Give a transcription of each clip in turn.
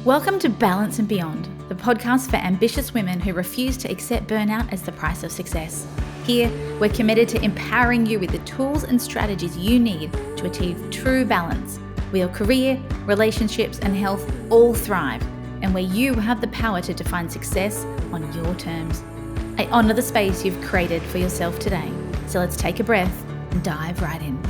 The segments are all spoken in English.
Welcome to Balance and Beyond, the podcast for ambitious women who refuse to accept burnout as the price of success. Here, we're committed to empowering you with the tools and strategies you need to achieve true balance, where your career, relationships, and health all thrive, and where you have the power to define success on your terms. I honour the space you've created for yourself today. So let's take a breath and dive right in.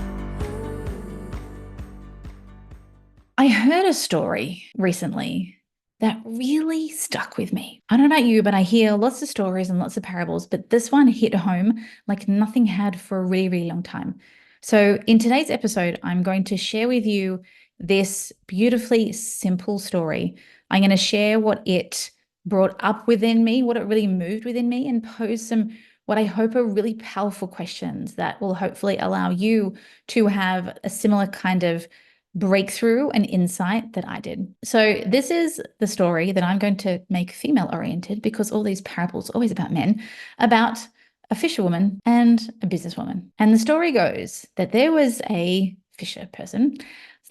I heard a story recently that really stuck with me. I don't know about you, but I hear lots of stories and lots of parables, but this one hit home like nothing had for a really, really long time. So in today's episode, I'm going to share with you this beautifully simple story. I'm going to share what it brought up within me, what it really moved within me, and pose some what I hope are really powerful questions that will hopefully allow you to have a similar kind of breakthrough and insight that I did. So this is the story that I'm going to make female oriented, because all these parables are always about men, about a fisherwoman and a businesswoman. And the story goes that there was a fisher person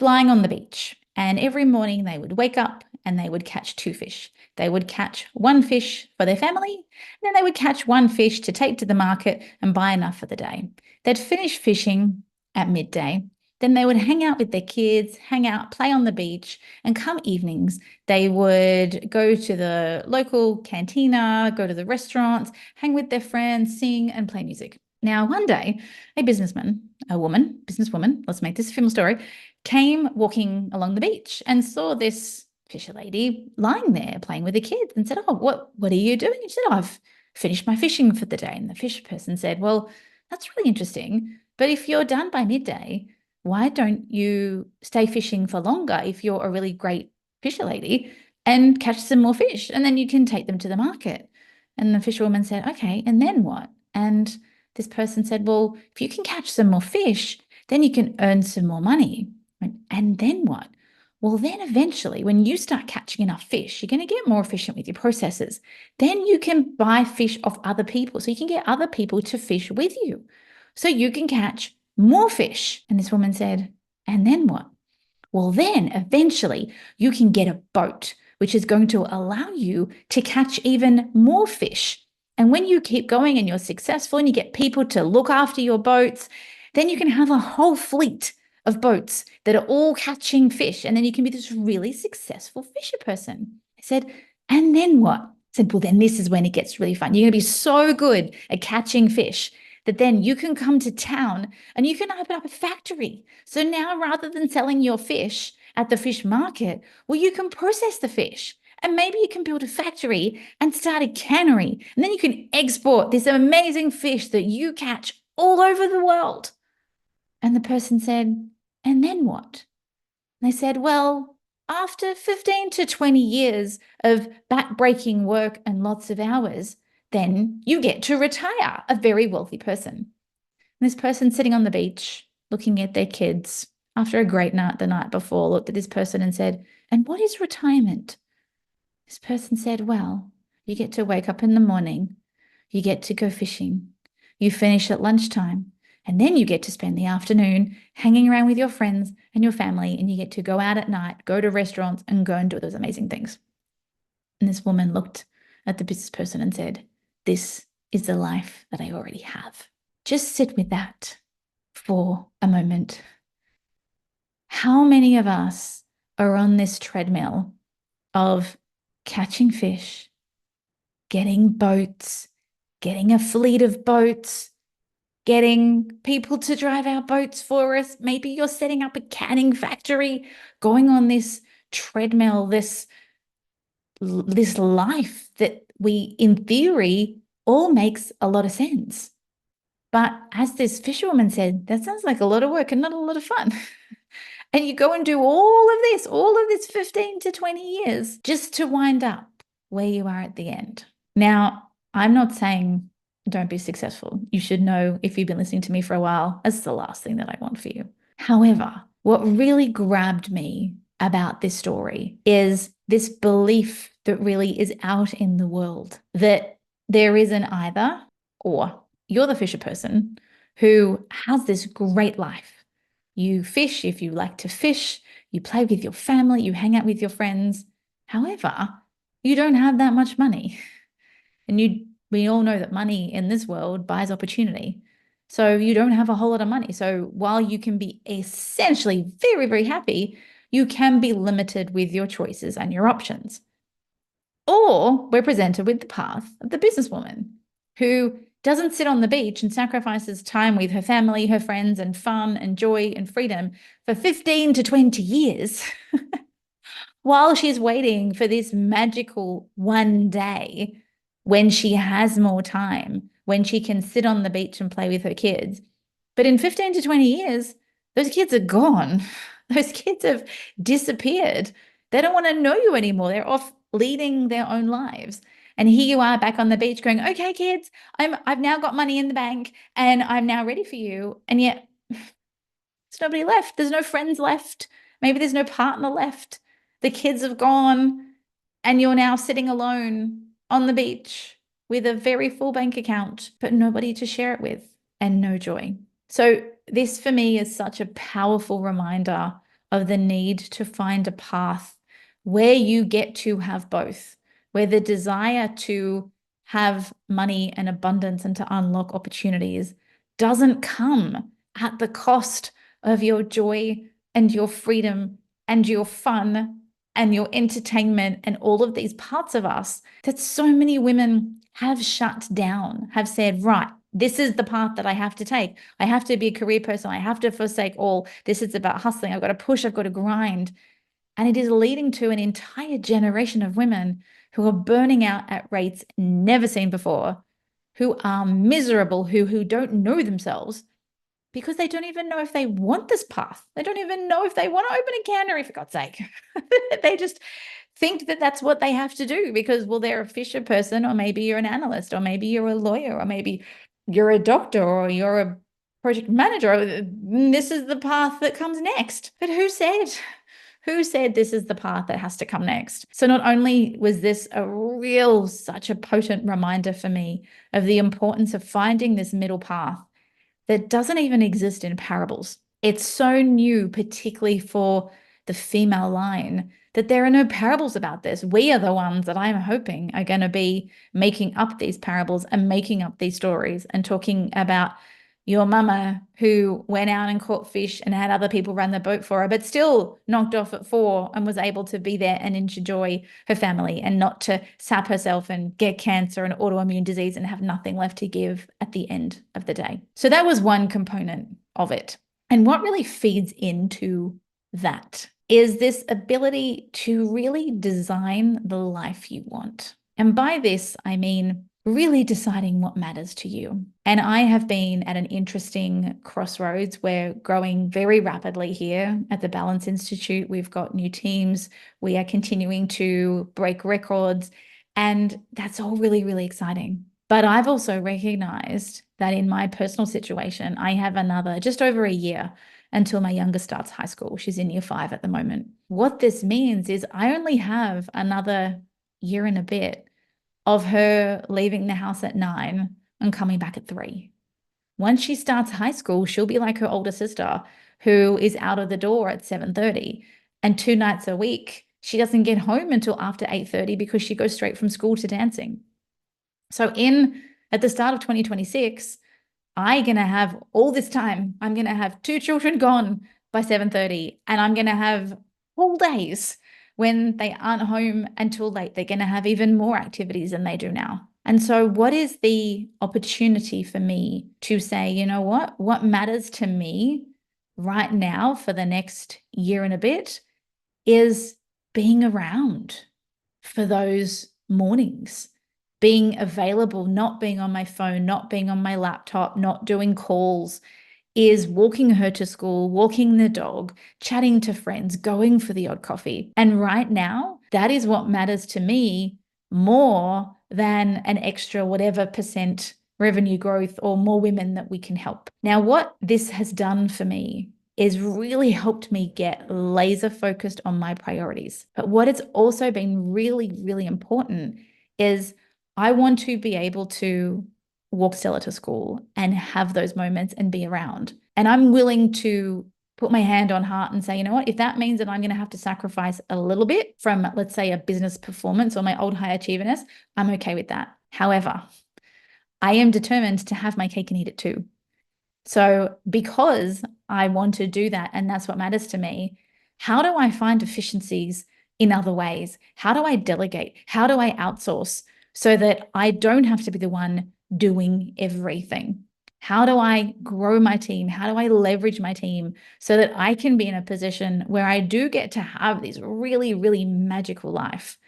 lying on the beach, and every morning they would wake up and they would catch two fish. They would catch one fish for their family, and then they would catch one fish to take to the market and buy enough for the day. They'd finish fishing at midday. Then they would hang out with their kids, hang out, play on the beach, and come evenings, they would go to the local cantina, go to the restaurants, hang with their friends, sing and play music. Now, one day, a businesswoman, let's make this a female story, came walking along the beach and saw this fisher lady lying there playing with the kids and said, "Oh, what are you doing?" She said, "Oh, I've finished my fishing for the day." And the fish person said, "Well, that's really interesting, but if you're done by midday, why don't you stay fishing for longer if you're a really great fisher lady and catch some more fish, and then you can take them to the market?" And the fisherwoman said, "Okay, and then what?" And this person said, "Well, if you can catch some more fish, then you can earn some more money." And then what? "Well, then eventually when you start catching enough fish, you're going to get more efficient with your processes. Then you can buy fish off other people. So you can get other people to fish with you. So you can catch more fish." And this woman said, "And then what?" "Well, then eventually you can get a boat, which is going to allow you to catch even more fish. And when you keep going and you're successful and you get people to look after your boats, then you can have a whole fleet of boats that are all catching fish. And then you can be this really successful fisher person." I said, "And then what?" I said, "Well, then this is when it gets really fun. You're going to be so good at catching fish that then you can come to town and you can open up a factory. So now, rather than selling your fish at the fish market, well, you can process the fish. And maybe you can build a factory and start a cannery. And then you can export this amazing fish that you catch all over the world." And the person said, "And then what?" And they said, "Well, after 15 to 20 years of back-breaking work and lots of hours, then you get to retire, a very wealthy person." And this person sitting on the beach, looking at their kids after a great night the night before, looked at this person and said, "And what is retirement?" This person said, "Well, you get to wake up in the morning, you get to go fishing, you finish at lunchtime, and then you get to spend the afternoon hanging around with your friends and your family, and you get to go out at night, go to restaurants, and go and do those amazing things." And this woman looked at the business person and said, "This is the life that I already have." Just sit with that for a moment. How many of us are on this treadmill of catching fish, getting boats, getting a fleet of boats, getting people to drive our boats for us? Maybe you're setting up a canning factory, going on this treadmill, this life that we, in theory, all makes a lot of sense. But as this fisherwoman said, that sounds like a lot of work and not a lot of fun. And you go and do all of this 15 to 20 years just to wind up where you are at the end. Now, I'm not saying don't be successful. You should know, if you've been listening to me for a while, that's the last thing that I want for you. However, what really grabbed me about this story is this belief that really is out in the world, that there is an either or. You're the fisher person who has this great life. You fish if you like to fish, you play with your family, you hang out with your friends, However, you don't have that much money. And we all know that money in this world buys opportunity. So you don't have a whole lot of money. So while you can be essentially very, very happy, you can be limited with your choices and your options. Or we're presented with the path of the businesswoman who doesn't sit on the beach and sacrifices time with her family, her friends, and fun and joy and freedom for 15 to 20 years while she's waiting for this magical one day when she has more time, when she can sit on the beach and play with her kids. But in 15 to 20 years, those kids are gone. Those kids have disappeared. They don't want to know you anymore. They're off leading their own lives. And here you are back on the beach going, okay, kids, I've now got money in the bank and I'm now ready for you. And yet there's nobody left. There's no friends left. Maybe there's no partner left. The kids have gone, and you're now sitting alone on the beach with a very full bank account, but nobody to share it with and no joy. So, this for me is such a powerful reminder of the need to find a path where you get to have both, where the desire to have money and abundance and to unlock opportunities doesn't come at the cost of your joy and your freedom and your fun and your entertainment and all of these parts of us that so many women have shut down, have said, right, this is the path that I have to take. I have to be a career person. I have to forsake all. This is about hustling. I've got to push. I've got to grind. And it is leading to an entire generation of women who are burning out at rates never seen before, who are miserable, who don't know themselves because they don't even know if they want this path. They don't even know if they want to open a cannery, for God's sake. They just think that that's what they have to do because, well, they're a fisher person, or maybe you're an analyst, or maybe you're a lawyer, or maybe you're a doctor, or you're a project manager. This is the path that comes next. But who said? Who said this is the path that has to come next? So not only was this such a potent reminder for me of the importance of finding this middle path that doesn't even exist in parables. It's so new, particularly for the female line, that there are no parables about this. We are the ones that I'm hoping are going to be making up these parables and making up these stories and talking about your mama who went out and caught fish and had other people run the boat for her, but still knocked off at 4 and was able to be there and enjoy her family and not to sap herself and get cancer and autoimmune disease and have nothing left to give at the end of the day. So that was one component of it. And what really feeds into that is this ability to really design the life you want. And by this, I mean really deciding what matters to you. And I have been at an interesting crossroads. We're growing very rapidly here at the Balance Institute. We've got new teams. We are continuing to break records. And that's all really, really exciting. But I've also recognized that in my personal situation, I have another just over a year until my youngest starts high school. She's in year 5 at the moment. What this means is I only have another year and a bit of her leaving the house at 9 and coming back at 3. Once she starts high school, she'll be like her older sister who is out of the door at 7:30. And 2 nights a week, she doesn't get home until after 8:30 because she goes straight from school to dancing. So at the start of 2026, I'm going to have all this time. I'm going to have 2 children gone by 7:30, and I'm going to have whole days when they aren't home until late. They're going to have even more activities than they do now. And so what is the opportunity for me to say, you know what matters to me right now for the next year and a bit is being around for those mornings, being available, not being on my phone, not being on my laptop, not doing calls, is walking her to school, walking the dog, chatting to friends, going for the odd coffee. And right now, that is what matters to me more than an extra whatever percent revenue growth or more women that we can help. Now, what this has done for me is really helped me get laser focused on my priorities. But what it's also been really, really important is I want to be able to walk Stella to school and have those moments and be around. And I'm willing to put my hand on heart and say, you know what, if that means that I'm going to have to sacrifice a little bit from, let's say, a business performance or my old high achieverness, I'm okay with that. However, I am determined to have my cake and eat it too. So because I want to do that, and that's what matters to me, how do I find efficiencies in other ways? How do I delegate? How do I outsource so that I don't have to be the one doing everything? How do I grow my team? How do I leverage my team so that I can be in a position where I do get to have this really, really magical life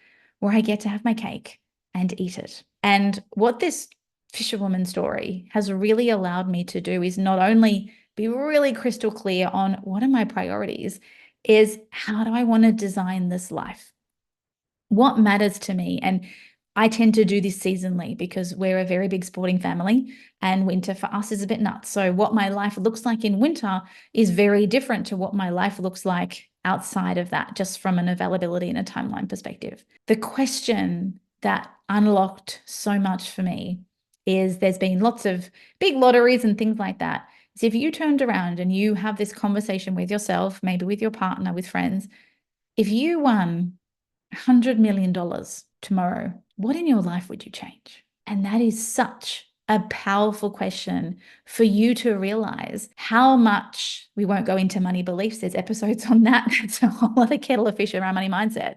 where I get to have my cake and eat it? And what this fisherwoman story has really allowed me to do is not only be really crystal clear on what are my priorities, is how do I want to design this life? What matters to me? And I tend to do this seasonally because we're a very big sporting family and winter for us is a bit nuts. So what my life looks like in winter is very different to what my life looks like outside of that, just from an availability and a timeline perspective. The question that unlocked so much for me is there's been lots of big lotteries and things like that. So if you turned around and you have this conversation with yourself, maybe with your partner, with friends, if you won $100 million tomorrow, what in your life would you change? And that is such a powerful question for you to realize how much, we won't go into money beliefs, there's episodes on that. That's a whole other kettle of fish around money mindset.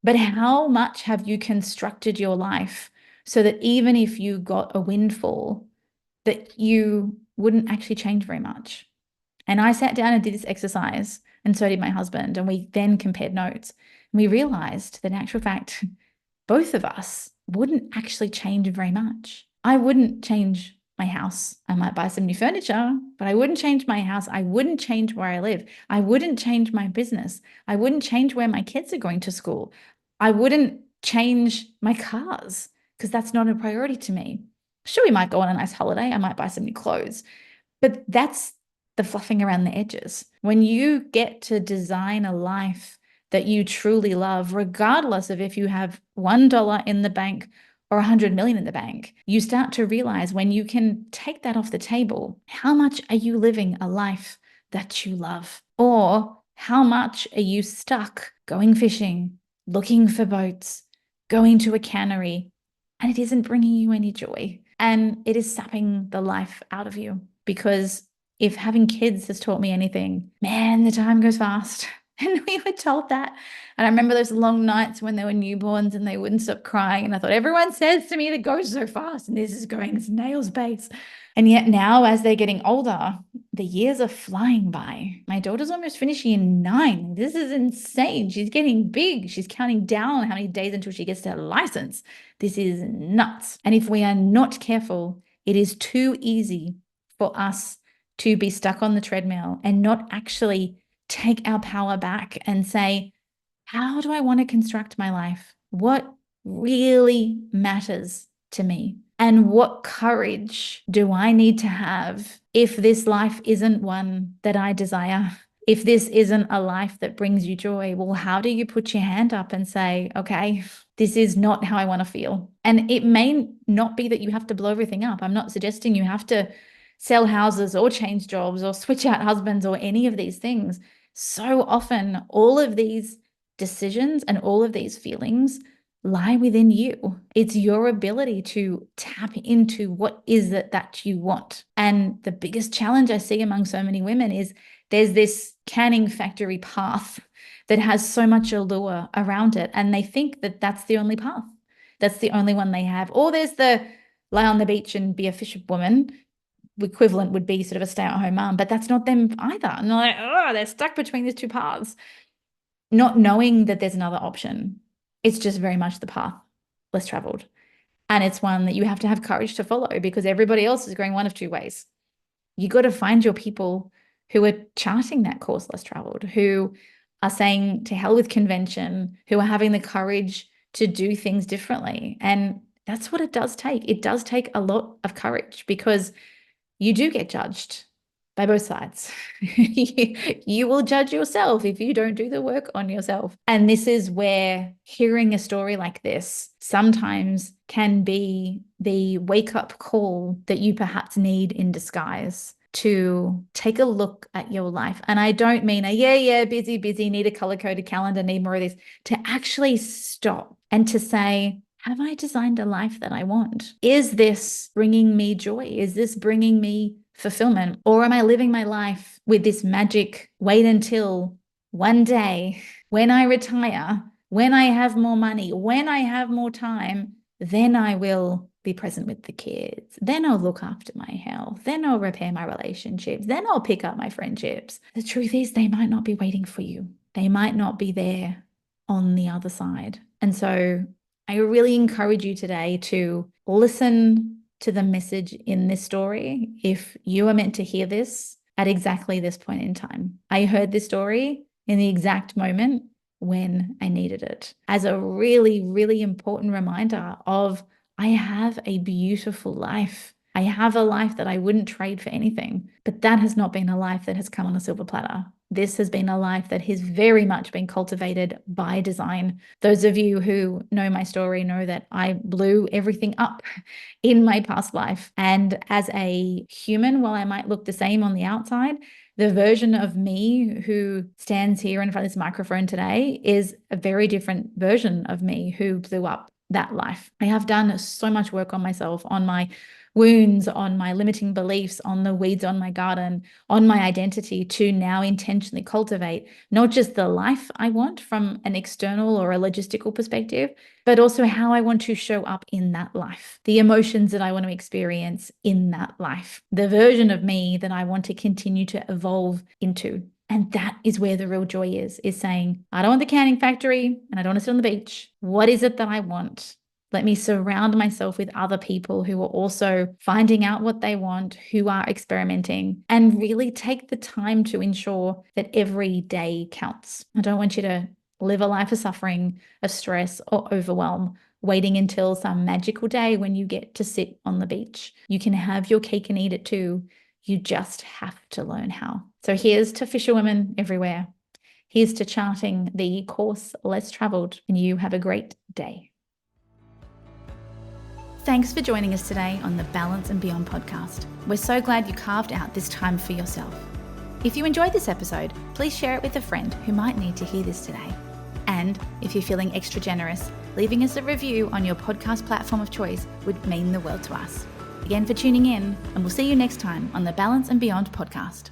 But how much have you constructed your life so that even if you got a windfall, that you wouldn't actually change very much? And I sat down and did this exercise, and so did my husband. And we then compared notes. And we realized that in actual fact, both of us wouldn't actually change very much. I wouldn't change my house. I might buy some new furniture, but I wouldn't change my house. I wouldn't change where I live. I wouldn't change my business. I wouldn't change where my kids are going to school. I wouldn't change my cars because that's not a priority to me. Sure, we might go on a nice holiday. I might buy some new clothes, but that's the fluffing around the edges. When you get to design a life that you truly love, regardless of if you have $1 in the bank or 100 million in the bank, you start to realize when you can take that off the table, how much are you living a life that you love? Or how much are you stuck going fishing, looking for boats, going to a cannery, and it isn't bringing you any joy? And it is sapping the life out of you. Because if having kids has taught me anything, man, the time goes fast. And we were told that. And I remember those long nights when they were newborns and they wouldn't stop crying. And I thought, everyone says to me that goes so fast and this is going snail's pace. And yet now, as they're getting older, the years are flying by. My daughter's almost finishing in 9. This is insane. She's getting big. She's counting down how many days until she gets her license. This is nuts. And if we are not careful, it is too easy for us to be stuck on the treadmill and not actually take our power back and say, how do I want to construct my life? What really matters to me? And what courage do I need to have if this life isn't one that I desire? If this isn't a life that brings you joy? Well, how do you put your hand up and say, okay, this is not how I want to feel? And it may not be that you have to blow everything up. I'm not suggesting you have to sell houses or change jobs or switch out husbands or any of these things. So often, all of these decisions and all of these feelings lie within you. It's your ability to tap into what is it that you want. And the biggest challenge I see among so many women is there's this canning factory path that has so much allure around it. And they think that that's the only path. That's the only one they have. Or there's the lie on the beach and be a fisherwoman. Equivalent would be sort of a stay-at-home mom, but that's not them either. And they're like, oh, they're stuck between these two paths, not knowing that there's another option. It's just very much the path less traveled. And it's one that you have to have courage to follow because everybody else is going one of two ways. You got to find your people who are charting that course less traveled, who are saying to hell with convention, who are having the courage to do things differently. And that's what it does take. It does take a lot of courage because you do get judged by both sides. You will judge yourself if you don't do the work on yourself. And this is where hearing a story like this sometimes can be the wake-up call that you perhaps need in disguise. to take a look at your life. And I don't mean busy, need a color-coded calendar, need more of this, to actually stop and to say, have I designed a life that I want? Is this bringing me joy? Is this bringing me fulfillment? Or am I living my life with this magic, wait until one day when I retire, when I have more money, when I have more time, then I will be present with the kids. Then I'll look after my health. Then I'll repair my relationships. Then I'll pick up my friendships. The truth is, they might not be waiting for you. They might not be there on the other side. And so I really encourage you today to listen to the message in this story if you are meant to hear this at exactly this point in time. I heard this story in the exact moment when I needed it, as a really, really important reminder of I have a beautiful life. I have a life that I wouldn't trade for anything, but that has not been a life that has come on a silver platter. This has been a life that has very much been cultivated by design. Those of you who know my story know that I blew everything up in my past life. And as a human, while I might look the same on the outside, the version of me who stands here in front of this microphone today is a very different version of me who blew up that life. I have done so much work on myself, on my wounds, on my limiting beliefs, on the weeds on my garden, on my identity, to now intentionally cultivate not just the life I want from an external or a logistical perspective, but also how I want to show up in that life, the emotions that I want to experience in that life, the version of me that I want to continue to evolve into. And that is where the real joy is saying, I don't want the canning factory and I don't want to sit on the beach. What is it that I want? Let me surround myself with other people who are also finding out what they want, who are experimenting, and really take the time to ensure that every day counts. I don't want you to live a life of suffering, of stress, or overwhelm, waiting until some magical day when you get to sit on the beach. You can have your cake and eat it too. You just have to learn how. So here's to fisherwomen everywhere. Here's to charting the course less traveled, and you have a great day. Thanks for joining us today on the Balance and Beyond podcast. We're so glad you carved out this time for yourself. If you enjoyed this episode, please share it with a friend who might need to hear this today. And if you're feeling extra generous, leaving us a review on your podcast platform of choice would mean the world to us. Again for tuning in, and we'll see you next time on the Balance and Beyond podcast.